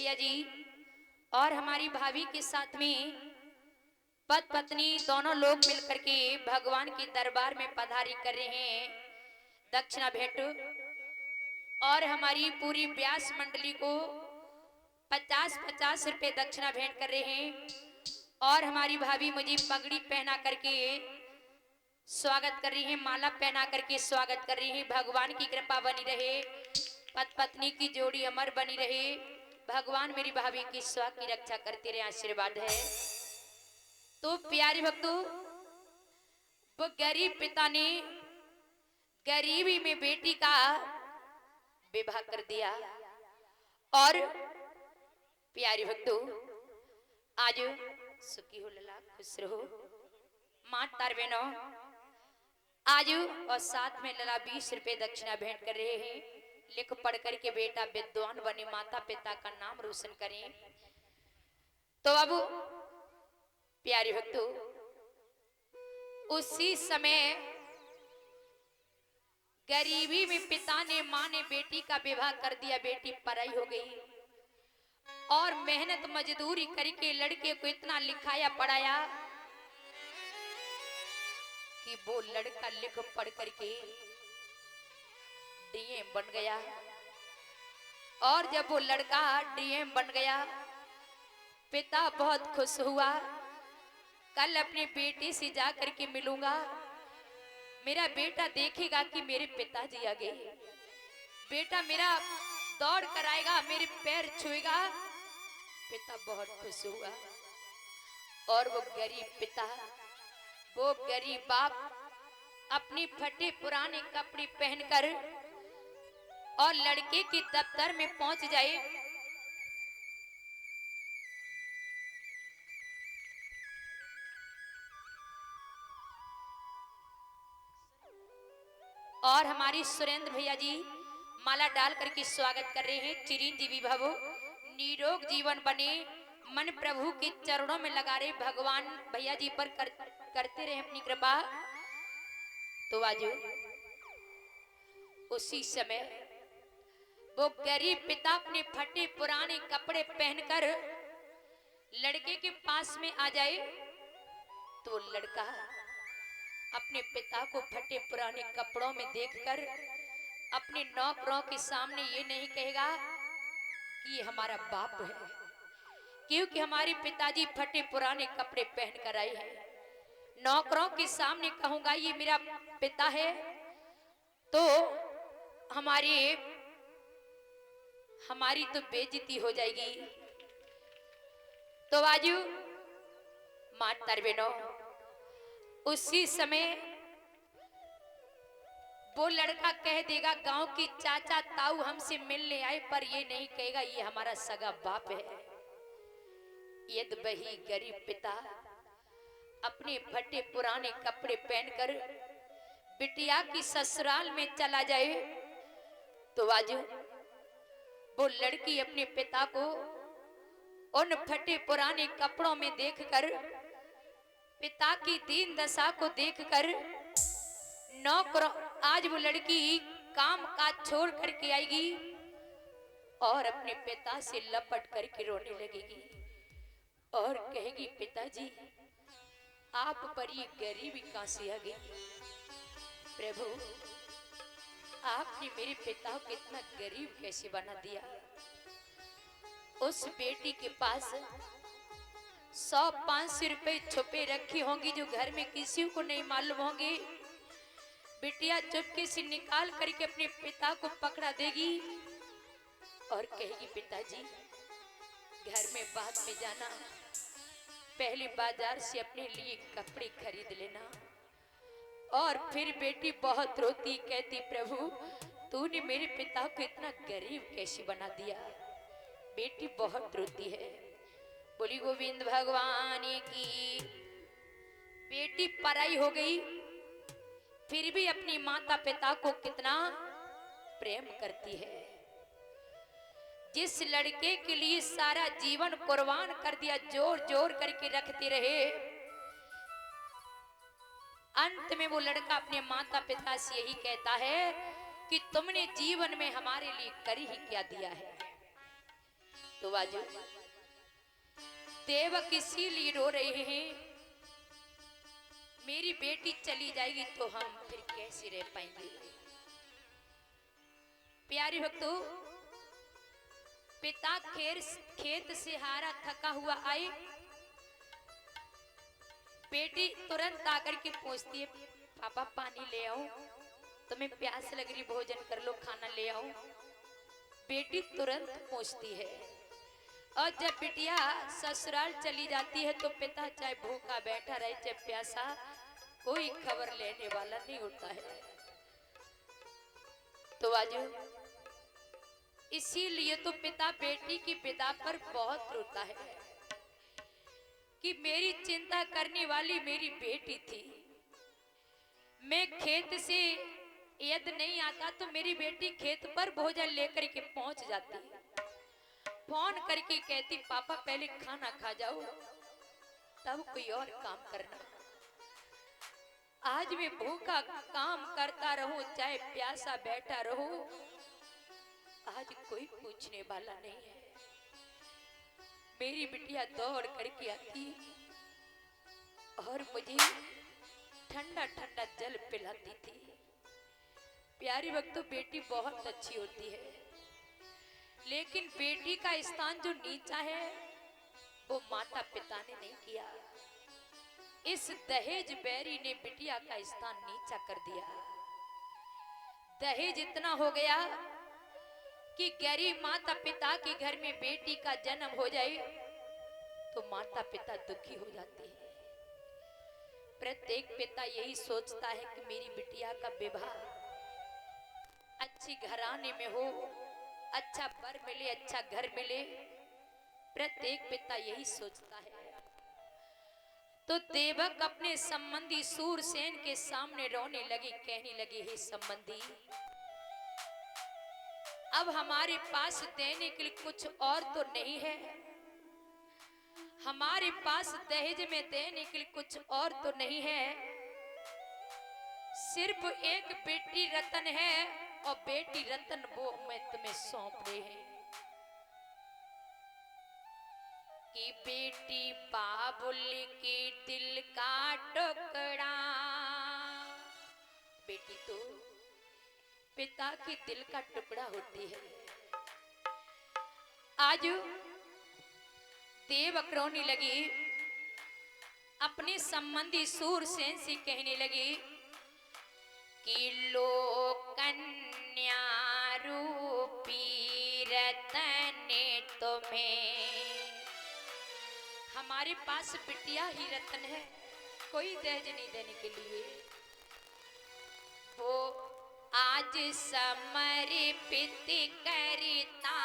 भैया जी और हमारी भाभी के साथ में पति पत्नी दोनों लोग मिलकर के भगवान के दरबार में पधारी कर रहे हैं दक्षिणा भेंट। और हमारी पूरी व्यास मंडली को 50-50 रुपए दक्षिणा भेंट कर रहे हैं। और हमारी भाभी मुझे पगड़ी पहना करके स्वागत कर रही है, माला पहना करके स्वागत कर रही है। भगवान की कृपा बनी रहे, पति पत्नी की जोड़ी अमर बनी रहे, भगवान मेरी भाभी की स्वास्थ्य की रक्षा करते रहे, आशीर्वाद है। तो प्यारे भक्तों, वो गरीब पिता ने गरीबी में बेटी का विवाह कर दिया। और प्यारे भक्तों, आज सुखी हो लला, खुश रहो मां तार बहनों। आज और साथ में लला 20 रुपए दक्षिणा भेंट कर रहे हैं। लिख पढ़ करके बेटा विद्वान बने, माता पिता का नाम रोशन करें। तो अब प्यारे भक्तों, उसी समय गरीबी में पिता ने मां ने बेटी का विवाह कर दिया, बेटी पराई हो गई। और मेहनत मजदूरी करके लड़के को इतना लिखाया पढ़ाया कि वो लड़का लिख पढ़ करके डीएम बन गया। और जब वो लड़का डीएम बन गया, पिता बहुत खुश हुआ। कल अपनी बेटी से जा करके मिलूंगा, मेरा बेटा देखेगा कि मेरे पिताजी आ गए, बेटा मेरा दौड़ कर आएगा, मेरे पैर छुएगा। पिता बहुत खुश हुआ। और वो गरीब पिता, वो गरीब बाप अपनी फटे पुराने कपड़े पहनकर और लड़के के दफ्तर में पहुंच जाए। और हमारी सुरेंद्र भैया जी माला डाल करके स्वागत कर रहे हैं। चिरंजीवी भव, निरोग जीवन बने, मन प्रभु के चरणों में लगा रहे, भगवान भैया जी पर करते रहे अपनी कृपा। तो आज उसी समय वो गरीब पिता अपने फटे पुराने कपड़े पहनकर लड़के के पास में आ जाए। तो लड़का अपने पिता को फटे पुराने कपड़ों में देखकर अपने नौकरों के सामने ये नहीं कहेगा कि ये हमारा बाप है, क्योंकि हमारे पिताजी फटे पुराने कपड़े पहन कर आए हैं। नौकरों के सामने कहूंगा ये मेरा पिता है तो हमारी तो बेइज्जती हो जाएगी। तो आज माता बहनों, उसी समय वो लड़का कह देगा गांव की चाचा ताऊ हमसे मिलने आए, पर ये नहीं कहेगा ये हमारा सगा बाप है। यदि वही गरीब पिता अपने फटे पुराने कपड़े पहनकर बिटिया की ससुराल में चला जाए, तो आज वो लड़की अपने पिता को उन फटे पुराने कपड़ों में देखकर, पिता की दीन दशा को देखकर नौकरों, आज वो लड़की काम काज छोड़ करके आएगी और अपने पिता से लपट करके रोने लगेगी और कहेगी पिताजी आप पर ये गरीबी कहां से आ गई? प्रभु आपने मेरे पिता को इतना गरीब कैसे बना दिया? उस बेटी के पास 100-500 रुपए छुपे रखी होंगी जो घर में किसी को नहीं मालूम होंगे। बिटिया चुपके से निकाल करके अपने पिता को पकड़ा देगी और कहेगी पिताजी घर में बाद में जाना, पहले बाजार से अपने लिए कपड़े खरीद लेना। और फिर बेटी बहुत रोती, कहती प्रभु तूने मेरे पिता को इतना गरीब कैसे बना दिया? बेटी बहुत रोती है। बोली गोविंद भगवान की। बेटी पराई हो गई, फिर भी अपनी माता पिता को कितना प्रेम करती है। जिस लड़के के लिए सारा जीवन कुर्बान कर दिया, जोर जोर करके रखते रहे, अंत में वो लड़का अपने माता पिता से यही कहता है कि तुमने जीवन में हमारे लिए कर ही क्या दिया है? तो बाजू देवक इसीलिए रो रहे हैं, मेरी बेटी चली जाएगी तो हम फिर कैसे रह पाएंगे। प्यारे भक्तों, पिता खेत से हारा थका हुआ आए, बेटी तुरंत आकर के पूछती है, पापा पानी ले आओ, तुम्हें प्यास लग रही, भोजन कर लो, खाना ले आओ। बेटी तुरंत पूछती है। और जब बिटिया ससुराल चली जाती है तो पिता चाहे भूखा बैठा रहे चाहे प्यासा, कोई खबर लेने वाला नहीं होता है। तो आज इसीलिए तो पिता बेटी की विदा पर बहुत रोता है कि मेरी चिंता करने वाली मेरी बेटी थी। मैं खेत से यदि नहीं आता तो मेरी बेटी खेत पर भोजन लेकर के पहुंच जाती, फोन करके कहती पापा पहले खाना खा जाओ तब कोई और काम करना। आज मैं भूखा काम करता रहूं चाहे प्यासा बैठा रहूं, आज कोई पूछने वाला नहीं है। मेरी बिटिया दौड़ करके आती और मुझे ठंडा ठंडा जल पिलाती थी। प्यारी वक्त तो बेटी बहुत अच्छी होती है, लेकिन बेटी का स्थान जो नीचा है वो माता पिता ने नहीं किया। इस दहेज बैरी ने बिटिया का स्थान नीचा कर दिया। दहेज इतना हो गया कि गरीब माता पिता के घर में बेटी का जन्म हो जाए तो माता पिता दुखी हो जाते हैं। प्रत्येक पिता यही सोचता है कि मेरी बिटिया का विवाह अच्छी घराने में हो, अच्छा वर मिले, अच्छा घर मिले। प्रत्येक पिता यही सोचता है। तो देवक अपने संबंधी सूरसेन के सामने रोने लगी, कहने लगी, हे संबंधी, अब हमारे पास देने के लिए कुछ और तो नहीं है, हमारे पास दहेज में देने के लिए कुछ और तो नहीं है, सिर्फ एक बेटी रतन है और बेटी रतन वो मैं तुम्हें सौंप रहे हैं कि बेटी बाबुल के दिल का टुकड़ा। बेटी तो पिता के दिल का टुकड़ा होती है। आज देवक रोने लगी, अपने संबंधी सूरसेन से कहने लगी कि लो कन्या रूपी रतन तुम्हें, हमारे पास बिटिया ही रतन है, कोई दहेज नहीं देने के लिए। वो आज समर्पित करता